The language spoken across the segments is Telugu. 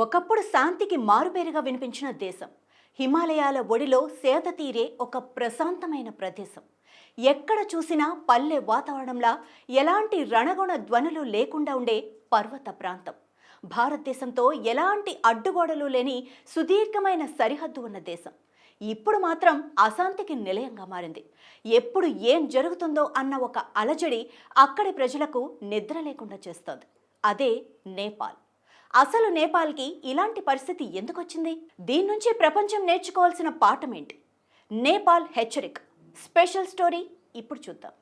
ఒకప్పుడు శాంతికి మారుపేరుగా వినిపించిన దేశం. హిమాలయాల ఒడిలో సేద తీరే ఒక ప్రశాంతమైన ప్రదేశం. ఎక్కడ చూసినా పల్లె వాతావరణంలా ఎలాంటి రణగుణ ధ్వనులు లేకుండా ఉండే పర్వత ప్రాంతం. భారతదేశంతో ఎలాంటి అడ్డుగోడలు లేని సుదీర్ఘమైన సరిహద్దు ఉన్న దేశం. ఇప్పుడు మాత్రం అశాంతికి నిలయంగా మారింది. ఎప్పుడు ఏం జరుగుతుందో అన్న ఒక అలజడి అక్కడి ప్రజలకు నిద్ర లేకుండా చేస్తోంది. అదే నేపాల్. అసలు నేపాల్కి ఇలాంటి పరిస్థితి ఎందుకు వచ్చింది? దీని నుంచి ప్రపంచం నేర్చుకోవాల్సిన పాఠం ఏంటి? నేపాల్ హెచ్చరిక స్పెషల్ స్టోరీ ఇప్పుడు చూద్దాం.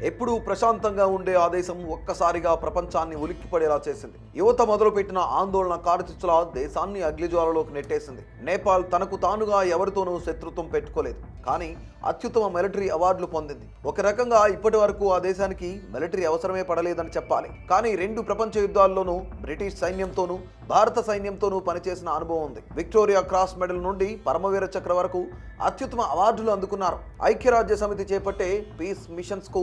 ఎప్పుడూ ప్రశాంతంగా ఉండే ఆ దేశం ఒక్కసారిగా ప్రపంచాన్ని ఉలిక్కిపడేలా చేసింది. యువత మొదలుపెట్టిన ఆందోళన కారుచిచ్చులా దేశాన్ని అగ్నిజ్వాలలోకి నెట్టేసింది. నేపాల్ తనకు తానుగా ఎవరితోనూ శత్రుత్వం పెట్టుకోలేదు, కానీ అత్యుత్తమ మిలిటరీ అవార్డులు పొందింది. ఒక రకంగా ఇప్పటి వరకు ఆ దేశానికి మిలిటరీ అవసరమే పడలేదని చెప్పాలి. కానీ 2 ప్రపంచ యుద్ధాల్లోనూ బ్రిటిష్ సైన్యంతోనూ భారత సైన్యంతోనూ పనిచేసిన అనుభవం ఉంది. విక్టోరియా క్రాస్ మెడల్ నుండి పరమవీర చక్ర వరకు అత్యుత్తమ అవార్డులు అందుకున్నారు. ఐక్యరాజ్య సమితి చేపట్టే పీస్ మిషన్స్ కు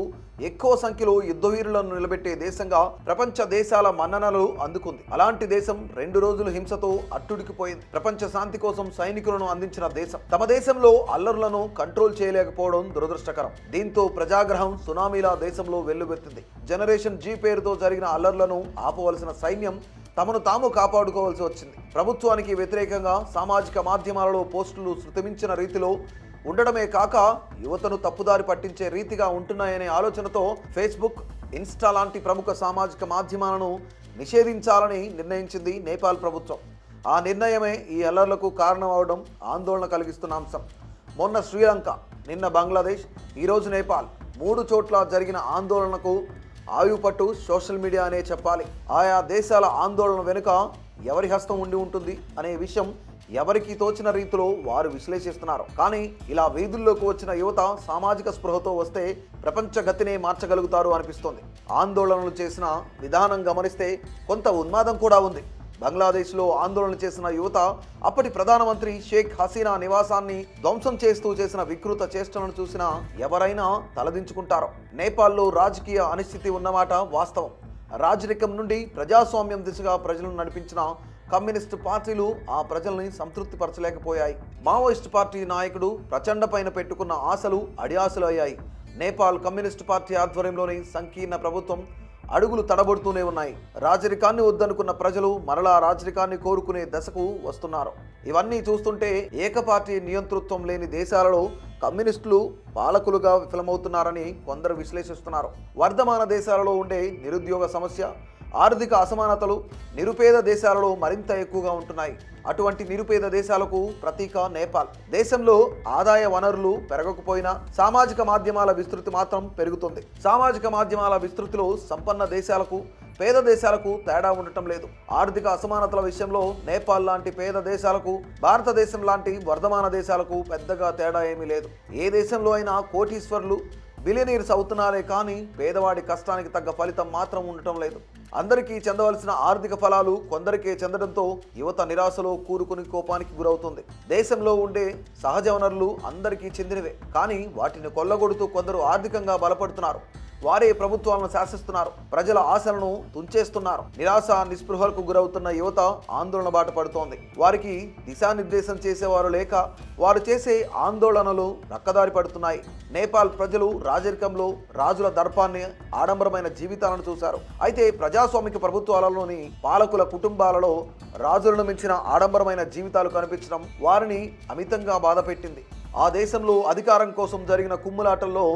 ఎక్కువ సంఖ్యలో యుద్ధవీరులను నిలబెట్టే దేశంగా ప్రపంచ దేశాల మన్ననలు అందుకుంది. అలాంటి దేశం 2 రోజులు హింసతో అట్టుడికిపోయింది. ప్రపంచ శాంతి కోసం సైనికులను అందించిన దేశం తమ దేశంలో అల్లర్లను కంట్రోల్ చేయలేకపోవడం దురదృష్టకరం. దీంతో ప్రజాగ్రహం సునామీలా దేశంలో వెల్లువెత్తింది. జనరేషన్ జీ పేరుతో జరిగిన అల్లర్లను ఆపవలసిన సైన్యం తమను తాము కాపాడుకోవాల్సి వచ్చింది. ప్రభుత్వానికి వ్యతిరేకంగా సామాజిక మాధ్యమాలలో పోస్టులు శృతిమించిన రీతిలో ఉండడమే కాక యువతను తప్పుదారి పట్టించే రీతిగా ఉంటున్నాయనే ఆలోచనతో ఫేస్బుక్, ఇన్స్టా లాంటి ప్రముఖ సామాజిక మాధ్యమాలను నిషేధించాలని నిర్ణయించింది నేపాల్ ప్రభుత్వం. ఆ నిర్ణయమే ఈ అల్లర్లకు కారణం అవడం ఆందోళన కలిగిస్తున్న అంశం. మొన్న శ్రీలంక, నిన్న బంగ్లాదేశ్, ఈరోజు నేపాల్ 3 చోట్ల జరిగిన ఆందోళనకు ఆయుపట్టు సోషల్ మీడియా అనే చెప్పాలి. ఆయా దేశాల ఆందోళన వెనుక ఎవరి హస్తం ఉండి ఉంటుంది అనే విషయం ఎవరికి తోచిన రీతిలో వారు విశ్లేషిస్తున్నారు. కానీ ఇలా వీధుల్లోకి వచ్చిన యువత సామాజిక స్పృహతో వస్తే ప్రపంచ గతినే మార్చగలుగుతారు అనిపిస్తోంది. ఆందోళనలు చేసిన విధానం గమనిస్తే కొంత ఉన్మాదం కూడా ఉంది. బంగ్లాదేశ్లో ఆందోళన చేసిన యువత అప్పటి ప్రధానమంత్రి షేక్ హసీనా నివాసాన్ని ధ్వంసం చేస్తూ చేసిన వికృత చేష్టలను చూసినా ఎవరైనా తలదించుకుంటారు. నేపాల్లో రాజకీయ అనిశ్చితి ఉన్నమాట వాస్తవం. రాజరికం నుండి ప్రజాస్వామ్యం దిశగా ప్రజలను నడిపించిన కమ్యూనిస్టు పార్టీలు ఆ ప్రజల్ని సంతృప్తిపరచలేకపోయాయి. మావోయిస్టు పార్టీ నాయకుడు ప్రచండ పైన పెట్టుకున్న ఆశలు అడియాసలు అయ్యాయి. నేపాల్ కమ్యూనిస్టు పార్టీ ఆధ్వర్యంలోని సంకీర్ణ ప్రభుత్వం అడుగులు తడబడుతూనే ఉన్నాయి. రాజరికాన్ని వద్దనుకున్న ప్రజలు మరలా రాజరికాన్ని కోరుకునే దశకు వస్తున్నారు. ఇవన్నీ చూస్తుంటే ఏకపార్టీ నియంతృత్వం లేని దేశాలలో కమ్యూనిస్టులు పాలకులుగా విఫలమవుతున్నారని కొందరు విశ్లేషిస్తున్నారు. వర్ధమాన దేశాలలో ఉండే నిరుద్యోగ సమస్య, ఆర్థిక అసమానతలు నిరుపేద దేశాలలో మరింత ఎక్కువగా ఉంటున్నాయి. అటువంటి నిరుపేద దేశాలకు ప్రతీక నేపాల్. దేశంలో ఆదాయ వనరులు పెరగకపోయినా సామాజిక మాధ్యమాల విస్తృతి మాత్రం పెరుగుతుంది. సామాజిక మాధ్యమాల విస్తృతిలో సంపన్న దేశాలకు పేద దేశాలకు తేడా ఉండటం లేదు. ఆర్థిక అసమానతల విషయంలో నేపాల్ లాంటి పేద దేశాలకు భారతదేశం లాంటి వర్ధమాన దేశాలకు పెద్దగా తేడా ఏమీ లేదు. ఏ దేశంలో అయినా కోటీశ్వర్లు బిలియనీర్స్ అవుతున్నారే కానీ పేదవాడి కష్టానికి తగ్గ ఫలితం మాత్రం ఉండటం లేదు. అందరికీ చెందవలసిన ఆర్థిక ఫలాలు కొందరికే చెందడంతో యువత నిరాశలో కూరుకుని కోపానికి గురవుతుంది. దేశంలో ఉండే సహజ వనరులు అందరికీ చెందినవే, కానీ వాటిని కొల్లగొడుతూ కొందరు ఆర్థికంగా బలపడుతున్నారు. వారే ప్రభుత్వాలను శాసిస్తున్నారు, ప్రజల ఆశలను తుంచేస్తున్నారు. నిరాశ నిస్పృహలకు గురవుతున్న యువత ఆందోళన బాట పడుతోంది. వారికి దిశానిర్దేశం చేసేవారు లేక వారు చేసే ఆందోళనలు రక్కదారి పడుతున్నాయి. నేపాల్ ప్రజలు రాజరికంలో రాజుల దర్పాన్ని, ఆడంబరమైన జీవితాలను చూశారు. అయితే ప్రజాస్వామిక ప్రభుత్వాలలోని పాలకుల కుటుంబాలలో రాజులను మించిన ఆడంబరమైన జీవితాలు కనిపించడం వారిని అమితంగా బాధపెట్టింది. ఆ దేశంలో అధికారం కోసం జరిగిన కుమ్ములాటల్లో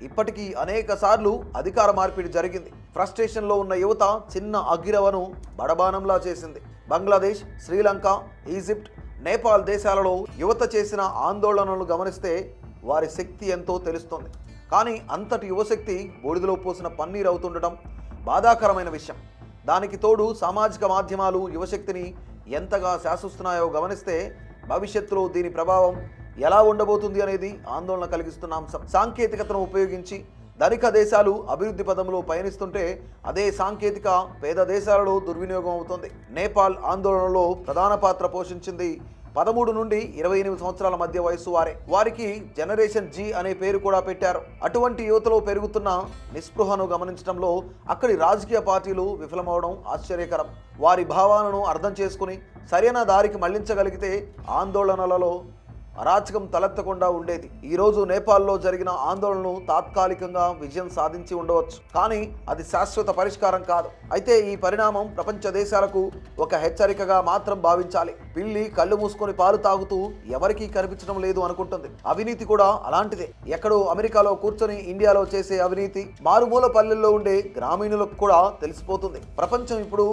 ఇప్పటికీ అనేక సార్లు అధికార మార్పిడి జరిగింది. ఫ్రస్ట్రేషన్లో ఉన్న యువత చిన్న అగ్గిరవను బడబానంలా చేసింది. బంగ్లాదేశ్, శ్రీలంక, ఈజిప్ట్, నేపాల్ దేశాలలో యువత చేసిన ఆందోళనలు గమనిస్తే వారి శక్తి ఎంతో తెలుస్తుంది. కానీ అంతటి యువశక్తి బూడిదలో పోసిన పన్నీరు అవుతుండటం బాధాకరమైన విషయం. దానికి తోడు సామాజిక మాధ్యమాలు యువశక్తిని ఎంతగా శాసిస్తున్నాయో గమనిస్తే భవిష్యత్తులో దీని ప్రభావం ఎలా ఉండబోతుంది అనేది ఆందోళన కలిగిస్తున్న అంశం. సాంకేతికతను ఉపయోగించి ధనిక దేశాలు అభివృద్ధి పదంలో పయనిస్తుంటే అదే సాంకేతిక పేద దేశాలలో దుర్వినియోగం అవుతుంది. నేపాల్ ఆందోళనలో ప్రధాన పాత్ర పోషించింది 13 నుండి 28 సంవత్సరాల మధ్య వయసు వారే. వారికి జనరేషన్ జీ అనే పేరు కూడా పెట్టారు. అటువంటి యువతలో పెరుగుతున్న నిస్పృహను గమనించడంలో అక్కడి రాజకీయ పార్టీలు విఫలమవడం ఆశ్చర్యకరం. వారి భావాలను అర్థం చేసుకుని సరైన దారికి మళ్లించగలిగితే ఆందోళనలలో అరాచకం తలెత్తకుండా ఉండేది. ఈ రోజు నేపాల్లో జరిగిన ఆందోళనలు తాత్కాలికంగా విజయం సాధించి ఉండవచ్చు, కానీ అది శాశ్వత పరిష్కారం కాదు. అయితే ఈ పరిణామం ప్రపంచ దేశాలకు ఒక హెచ్చరికగా మాత్రం భావించాలి. పిల్లి కళ్ళు మూసుకొని పాలు తాగుతూ ఎవరికీ కనిపించడం లేదు అనుకుంటుంది. అవినీతి కూడా అలాంటిదే. ఎక్కడో అమెరికాలో కూర్చొని ఇండియాలో చేసే అవినీతి మారుమూల పల్లెల్లో ఉండే గ్రామీణులకు కూడా తెలిసిపోతుంది. ప్రపంచం ఇప్పుడు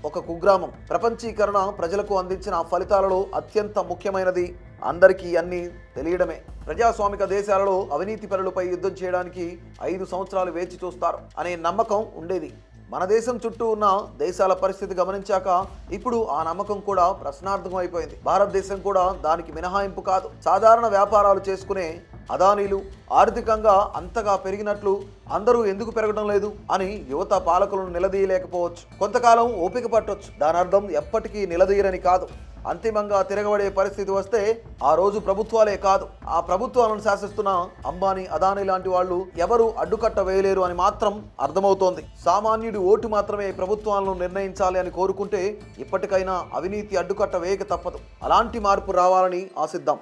ఒక కుగ్రామం. ప్రపంచీకరణ ప్రజలకు అందించిన ఫలితాలలో అత్యంత ముఖ్యమైనది అందరికీ అన్నీ తెలియడమే. ప్రజాస్వామిక దేశాలలో అవినీతి పరులపై యుద్ధం చేయడానికి 5 సంవత్సరాలు వేచి చూస్తారు అనే నమ్మకం ఉండేది. మన దేశం చుట్టూ ఉన్న దేశాల పరిస్థితి గమనించాక ఇప్పుడు ఆ నమ్మకం కూడా ప్రశ్నార్థకం అయిపోయింది. భారతదేశం కూడా దానికి మినహాయింపు కాదు. సాధారణ వ్యాపారాలు చేసుకునే అదానీలు ఆర్థికంగా అంతగా పెరిగినట్లు అందరూ ఎందుకు పెరగడం లేదు అని యువత పాలకులను నిలదీయలేకపోవచ్చు. కొంతకాలం ఓపిక పట్టొచ్చు. దాని అర్థం ఎప్పటికీ నిలదీయరని కాదు. అంతిమంగా తిరగబడే పరిస్థితి వస్తే ఆ రోజు ప్రభుత్వాలే కాదు, ఆ ప్రభుత్వాలను శాసిస్తున్న అంబానీ, అదానీ లాంటి వాళ్ళు ఎవరు అడ్డుకట్ట వేయలేరు అని మాత్రం అర్థమవుతోంది. సామాన్యుడి ఓటు మాత్రమే ప్రభుత్వాలను నిర్ణయించాలి అని కోరుకుంటే ఇప్పటికైనా అవినీతి అడ్డుకట్ట వేయక తప్పదు. అలాంటి మార్పు రావాలని ఆశిద్దాం.